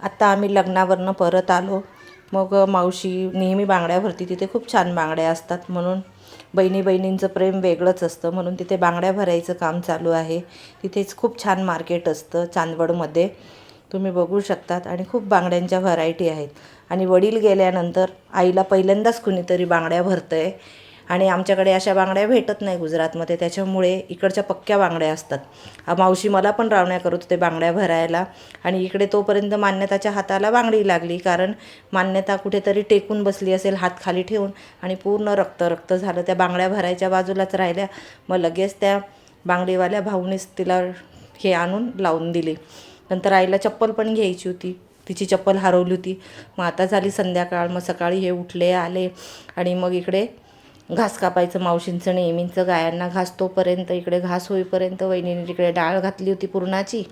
आत्ता आम्ही लग्नावरनं परत आलो. मग मावशी नेहमी बांगड्या भरती. तिथे खूप छान बांगड्या असतात, म्हणून बहिणींचं प्रेम वेगळंच असतं, म्हणून तिथे बांगड्या भरायचं काम चालू आहे. तिथेच खूप छान मार्केट असतं चांदवडमध्ये, तुम्ही बघू शकतात. आणि खूप बांगड्यांच्या व्हरायटी आहेत. आणि वडील गेल्यानंतर आईला पहिल्यांदाच कुणीतरी बांगड्या भरतं आहे. आणि आमच्याकडे अशा बांगड्या भेटत नाही गुजरातमध्ये, त्याच्यामुळे इकडच्या पक्क्या बांगड्या असतात. मावशी मला पण रावण्या करत होते बांगड्या भरायला. आणि इकडे तोपर्यंत मान्यताच्या हाताला बांगडी लागली, कारण मान्यता कुठेतरी टेकून बसली असेल हात खाली ठेवून, आणि पूर्ण रक्त झालं. त्या बांगड्या भरायच्या बाजूलाच राहिल्या. मग लगेच त्या बांगडीवाल्या भाऊनेच तिला हे आणून लावून दिली. नंतर आईला चप्पल पण घ्यायची होती, तिची चप्पल हरवली होती. मग आता झाली संध्याकाळ. मग सकाळी हे उठले, आले, आणि मग इकडे घास कापायचं मावशींचं नेहमीचं. गायांना घास तोपर्यंत, इकडे घास होईपर्यंत वहिनीने तिकडे डाळ घातली होती पुरणाची.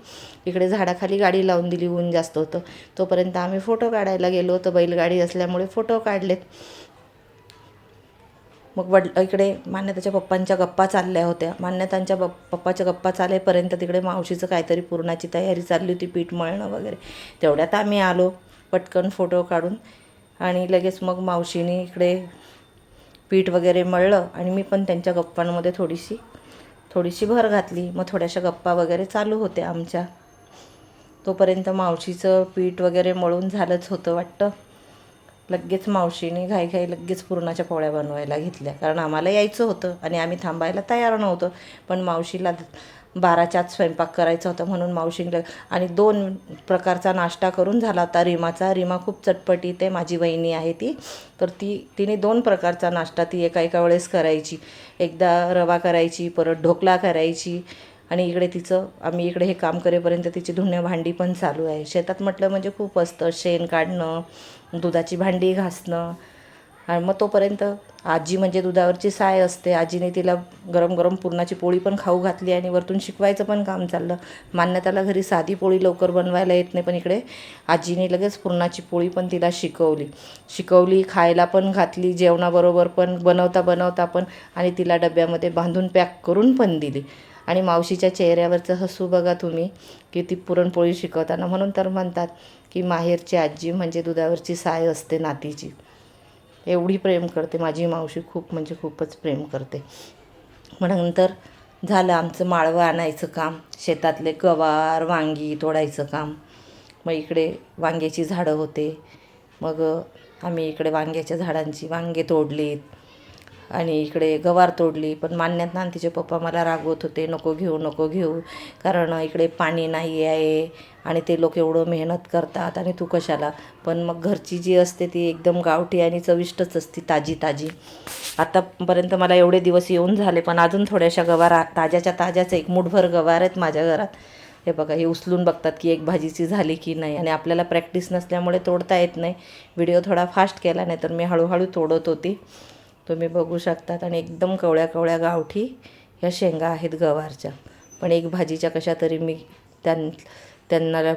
इकडे झाडाखाली गाडी लावून दिली, ऊन जास्त होतं तोपर्यंत. आम्ही फोटो काढायला गेलो होतो, बैलगाडी असल्यामुळे फोटो काढलेत. मग इकडे मान्यताच्या पप्पांच्या गप्पा चालल्या होत्या. मान्यतांच्या पप्पाच्या गप्पा चालेपर्यंत तिकडे मावशीचं काहीतरी पुरणाची तयारी चालली होती, पीठ मळणं वगैरे. तेवढ्यात आम्ही आलो पटकन फोटो काढून. आणि लगेच मग मावशीने इकडे पीठ वगैरे मळलं, आणि मी पण त्यांच्या गप्पांमध्ये थोडीशी भर घातली. मग थोड्याशा गप्पा वगैरे चालू होत्या आमच्या. तोपर्यंत मावशीचं पीठ वगैरे मळून झालंच होतं वाटतं. लगेच मावशीने घाई लगेच पुरणाच्या पोळ्या बनवायला घेतल्या, कारण आम्हाला यायचं होतं आणि आम्ही थांबायला तयार नव्हतं. पण मावशीला 12च्या आत स्वयंपाक करायचा होता, म्हणून मावशीला. आणि 2 प्रकारचा नाश्ता करून झाला होता रीमाचा. रीमा खूप चटपटीत आहे, माझी वहिनी आहे ती. तर तिने 2 प्रकारचा नाश्ता ती एका वेळेस करायची. एकदा रवा करायची, परत ढोकळा करायची. आणि इकडे आम्ही इकडे हे काम करेपर्यंत तिची धुण्या भांडी पण चालू आहे. शेतात म्हटलं म्हणजे खूप असतं, शेण काढणं, दुधाची भांडी घासणं. आणि मग तोपर्यंत आजी म्हणजे दुधावरची साय असते, आजीने तिला गरम गरम पुरणाची पोळी पण खाऊ घातली, आणि वरतून शिकवायचं पण काम चाललं. मान्यताला घरी साधी पोळी लवकर बनवायला येत नाही, पण इकडे आजीने लगेच पुरणाची पोळी पण तिला शिकवली, खायला पण घातली, जेवणाबरोबर पण बनवता पण, आणि तिला डब्यामध्ये बांधून पॅक करून पण दिली. आणि मावशीच्या चेहऱ्यावरचं हसू बघा तुम्ही, की ती पुरणपोळी शिकवताना. म्हणून तर म्हणतात की माहेरची आजी म्हणजे दुधावरची साय असते नातीची. एवढी प्रेम करते माझी मावशी, खूप म्हणजे खूपच प्रेम करते. मग नंतर झालं आमचं माळवं आणायचं काम, शेतातले गवार वांगी तोडायचं काम. मग इकडे वांग्याची झाडं होते. मग आम्ही इकडे वांग्याच्या झाडांची वांगे तोडलीत, आणि इकडे गवार तोडली. पण मान्यता आणि तिचे पप्पा मला रागवत होते, नको घेऊ, कारण इकडे पाणी नाही आहे, आणि ते लोक एवढं मेहनत करतात, आणि तू कशाला. पण मग घरची जी असते ती एकदम गावठी आणि चविष्टच असते, ताजी. आतापर्यंत मला एवढे दिवस येऊन झाले, पण अजून थोड्याशा गवार ताज्याच 1 मूठभर गवार आहेत माझ्या घरात. हे बघा, हे उचलून बघतात की एक भाजीची झाली की नाही. आणि आपल्याला प्रॅक्टिस नसल्यामुळे तोडता येत नाही. व्हिडिओ थोडा फास्ट केला, नाही तर मी हळूहळू तोडत होती, तुम्ही बघू शकतात. आणि एकदम कवळ्या गावठी ह्या शेंगा आहेत गवारच्या. पण एक भाजीच्या कशा तरी मी त्यांना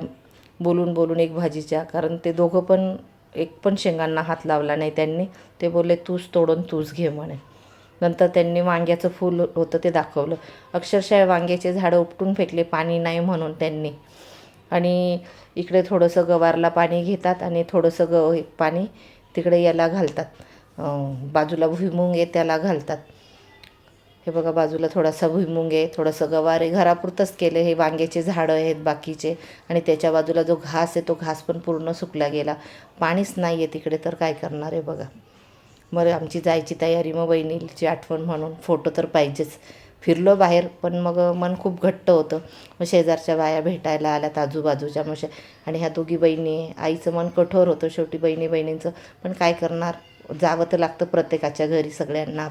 बोलून एक भाजीच्या, कारण ते दोघं पण एक पण शेंगांना हात लावला नाही त्यांनी. ते बोलले तूच तोडून तूच घे म्हणे. नंतर त्यांनी वांग्याचं फूल होतं ते दाखवलं. अक्षरशः वांग्याचे झाडं उपटून फेकले, पाणी नाही म्हणून त्यांनी. आणि इकडे थोडंसं गवारला पाणी घेतात, आणि थोडंसं पाणी तिकडे याला घालतात, बाजूला भुईमुंग आहे त्याला घालतात. हे बघा, बाजूला थोडासा भुईमुंग आहे, थोडंसं गवार आहे. घरापुरतंच केलं. हे वांग्याचे झाडं आहेत बाकीचे. आणि त्याच्या बाजूला जो घास आहे तो घास पण पूर्ण सुकला गेला, पाणीच नाही आहे तिकडे, तर काय करणार आहे बघा. मग आमची जायची तयारी. मग बहिणीची आठवण म्हणून फोटो तर पाहिजेच. फिरलो बाहेर, पण मग मन खूप घट्ट होतं. मग शेजारच्या बाया भेटायला आल्यात आजूबाजूच्या. आणि ह्या दोघी बहिणी, आईचं मन कठोर होतं शेवटी बहिणींचं, पण काय करणार, जावं तर लागतं प्रत्येकाच्या घरी सगळ्यांना.